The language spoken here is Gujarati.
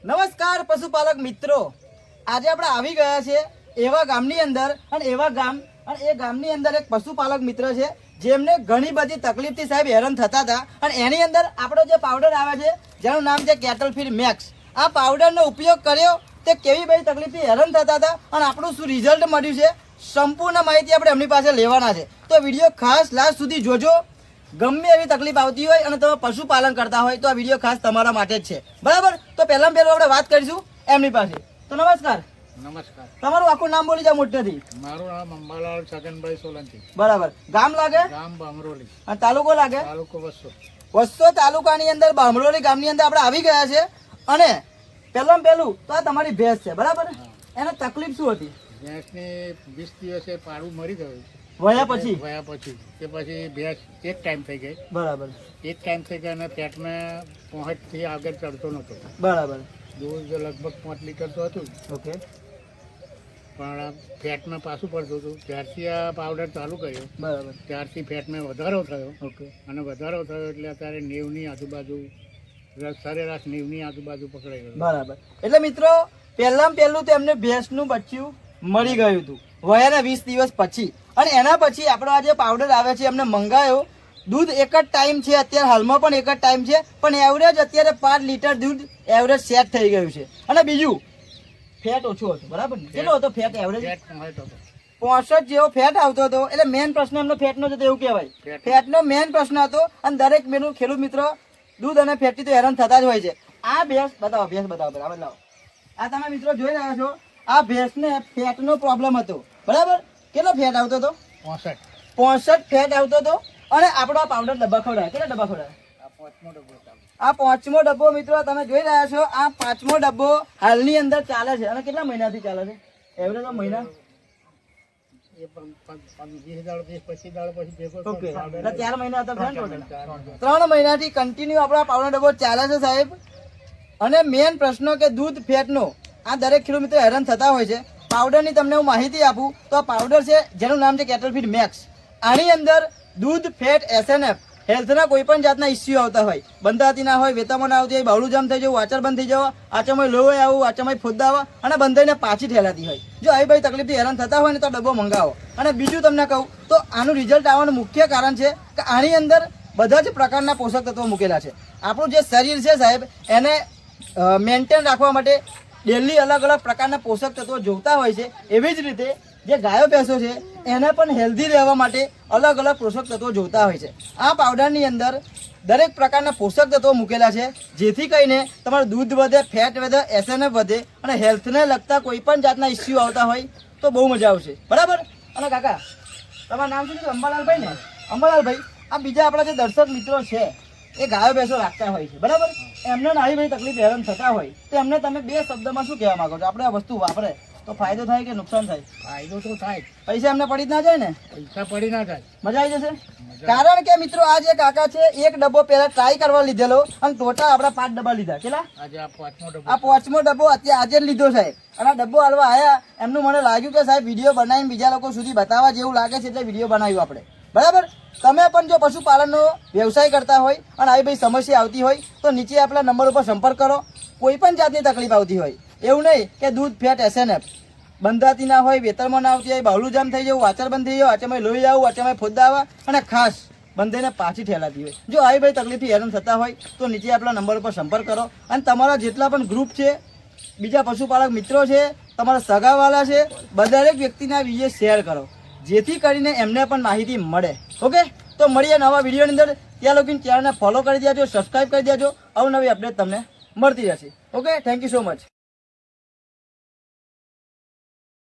નમસ્કાર પશુપાલક મિત્રો, આજે આપણે આવી ગયા છે એવા ગામની અંદર અને એ ગામની અંદર એક પશુપાલક મિત્ર છે જેમને ઘણી બધી તકલીફથી સાહેબ હેરાન થતા હતા અને એની અંદર આપણો જે પાવડર આવે છે જેનું નામ છે કેટલ ફીડ મેક્સ. આ પાવડરનો ઉપયોગ કર્યો તે કેવી બધી તકલીફથી હેરાન થતા હતા અને આપણું શું રિઝલ્ટ મળ્યું છે સંપૂર્ણ માહિતી આપણે એમની પાસે લેવાના છે. તો વિડીયો ખાસ લાસ્ટ સુધી જોજો. ગમે એવી તકલીફ આવતી હોય અને તમે પશુપાલન કરતા હોય તો આ વિડીયો ખાસ તમારા માટે જ છે, બરાબર? તો પહેલાં આપણે વાત કરીશું એમની પાસે. તો નમસ્કાર. નમસ્કાર. તમારું આખું નામ બોલી જાઓ મોટેથી. મારું નામ અંબાલાલ છગનભાઈ સોલંકી. બરાબર. ગામ લાગે? ગામ બામરોલી. અને તાલુકો લાગે? તાલુકો વસ્સો. વસ્સો તાલુકાની અંદર બામરોલી ગામની અંદર આપણે આવી ગયા છે અને પહેલું તો આ તમારી ભેંસ છે, બરાબર? એને તકલીફ શું હતી? ભેંસને 20 દિવસે પાડું મરી ગયું. વયા પછી તે પછી ભેંસ એક ટાઈમ થઈ ગઈ. બરાબર. એક ટાઈમ થઈ ગઈ અને પેટમાં પહોંચથી આગળ ચડતો નહોતો. બરાબર. દૂધ લગભગ 5 લીટર તો હતું. ઓકે. પણ ફેટમાં પાછું પડતું હતું. ત્યારથી આ પાવડર ચાલુ કર્યો. બરાબર. ત્યારથી ફેટમાં વધારો થયો. ઓકે. અને વધારો થયો એટલે અત્યારે 90ની આજુબાજુ, સરેરાશ 90ની આજુબાજુ પકડાઈ ગયું. બરાબર. એટલે મિત્રો પહેલું તો એમને ભેંસનું બચ્ચું મળી ગયું હતું વયાના 20 દિવસ પછી. અને એના પછી આપણો આ જે પાવડર આવે છે એમને મંગાયો. દૂધ એક જ ટાઈમ છે, અત્યારે હાલમાં પણ એક જ ટાઈમ છે, પણ એવરેજ અત્યારે 5 લીટર દૂધ એવરેજ સેટ થઈ ગયું છે. અને બીજું ફેટ ઓછો હતો, બરાબર ને? કેટલો હતો ફેટ એવરેજ? 65 જેવો ફેટ આવતો હતો. એટલે મેઇન પ્રશ્ન એમનો ફેટનો જ હતો એવું કહેવાય. ફેટનો મેઇન પ્રશ્ન હતો અને દરેક ખેડૂત મિત્રો દૂધ અને ફેટથી તો હેરાન થતા જ હોય છે. આ ભેંસ બતાવો બરાબર લાવો. આ તમે મિત્રો જોઈ રહ્યા છો, આ ભેંસને ફેટનો પ્રોબ્લેમ હતો, બરાબર? કેટલો ફેટ આવતો હતો? 65 ફેટ આવતો હતો. અને આપણો આ પાવડર ડબ્બા ખવડાવે. કેટલા ડબ્બા ખવડાવે? આ 5મો ડબ્બો મિત્રો તમે જોઈ રહ્યા છો. આ 5મો ડબ્બો હાલની અંદર ચાલે છે. અને કેટલા મહિનાથી ચાલે છે એવરેજ? મહિના 4 મહિના હતા. 3 મહિનાથી કન્ટિન્યુ આપણો પાવડર ડબ્બો ચાલે છે સાહેબ. અને મેઇન પ્રશ્ન કે દૂધ ફેટનો આ દરેક ખેડૂત મિત્રો હેરાન થતા હોય છે. પાવડરની તમને હું માહિતી આપું તો આ પાવડર છે જેનું નામ છે કેટલ ફીડ મેક્સ. આની અંદર દૂધ, ફેટ, SNF હેલ્થના કોઈ પણ જાતના ઇસ્યુ આવતા હોય, બંધાતી ના હોય, વેતામાં ના આવતી હોય, બાવળું જામ થઈ જવું, વાચર બંધ થઈ જવા, આચામાં લોહી આવું, આચામાં ફોદ્દા આવવા અને બંધાઈને પાછી ઠેલાતી હોય. જો આવી બધી તકલીફથી હેરાન થતા હોય ને તો ડબ્બો મંગાવો. અને બીજું તમને કહું તો આનું રિઝલ્ટ આવવાનું મુખ્ય કારણ છે કે આની અંદર બધા જ પ્રકારના પોષક તત્વો મૂકેલા છે. આપણું જે શરીર છે સાહેબ એને મેન્ટેન રાખવા માટે ડેલી અલગ અલગ પ્રકારના પોષક તત્વો જોઈતા હોય છે. એવી જ રીતે જે ગાયો ભેંસો છે એને પણ હેલ્ધી રહેવા માટે અલગ અલગ પોષક તત્વો જોઈતા હોય છે. આ પાવડરની અંદર દરેક પ્રકારના પોષક તત્વો મૂકેલા છે જેથી કરીને તમારું દૂધ વધે, ફેટ વધે, SNF વધે અને હેલ્થને લગતા કોઈ પણ જાતના ઇસ્યુ આવતા હોય તો બહુ મજા આવશે, બરાબર? અને કાકા તમારું નામ શું છે? અંબાલાલભાઈ ને? અંબાલાલભાઈ, આ બીજા આપણા જે દર્શક મિત્રો છે એ ગાયો ભેંસો રાખતા હોય છે, બરાબર? એમને આવી બધી તકલીફ હેરાન થતા હોય તો એમને તમે 2 શબ્દમાં શું કહેવા માંગો છો? આપણે આ વસ્તુ વાપરે તો ફાયદો થાય કે નુકસાન થાય? ફાયદો તો થાય. પૈસા એમને પડી જ ના જાય ને? પૈસા પડી ના જાય. મજા આવી જશે. કારણ કે મિત્રો આ જે કાકા છે એક ડબ્બો પહેલા ટ્રાય કરવા લીધેલો અને ટોટલ આપણા 5 ડબ્બા લીધા. કેટલા? આજે આ 5મો ડબ્બો. આ 5મો ડબ્બો અત્યારે આજે જ લીધો સાહેબ. અને આ ડબ્બો હાલવા આયા એમનું મને લાગ્યું કે સાહેબ વિડીયો બનાવીને બીજા લોકો સુધી બતાવવા જેવું લાગે છે એટલે વિડીયો બનાવ્યું આપણે, બરાબર? તમે પણ જો પશુપાલનનો વ્યવસાય કરતા હોય અને આવી બધી સમસ્યા આવતી હોય તો નીચે આપણા નંબર ઉપર સંપર્ક કરો. કોઈ પણ જાતની તકલીફ આવતી હોય, એવું નહીં કે દૂધ, ફેટ, SNF બંધાતી ના હોય, વેતરમાં ના આવતી હોય, બાવલું જામ થઈ જવું, વાચર બંધ થઈ જવું, આચામાં લોહી આવું, આચામાં ફોદ્દા આવવા અને ખાસ બંધાઈને પાછી ઠેલાતી હોય. જો આવી બધી તકલીફથી હેરાન થતા હોય તો નીચે આપણા નંબર ઉપર સંપર્ક કરો. અને તમારા જેટલા પણ ગ્રુપ છે, બીજા પશુપાલક મિત્રો છે, તમારા સગાવાલા છે, દરેક વ્યક્તિના વિડીયો શેર કરો જેથી કરીને એમને પણ માહિતી મળે. ઓકે, તો મળીએ નવા વિડીયોની અંદર. ત્યાં લોકોની ચેનલને ફોલો કરી દેજો, સબસ્ક્રાઈબ કરી દેજો. અવનવી અપડેટ તમને મળતી રહેશે. Okay, thank you so much.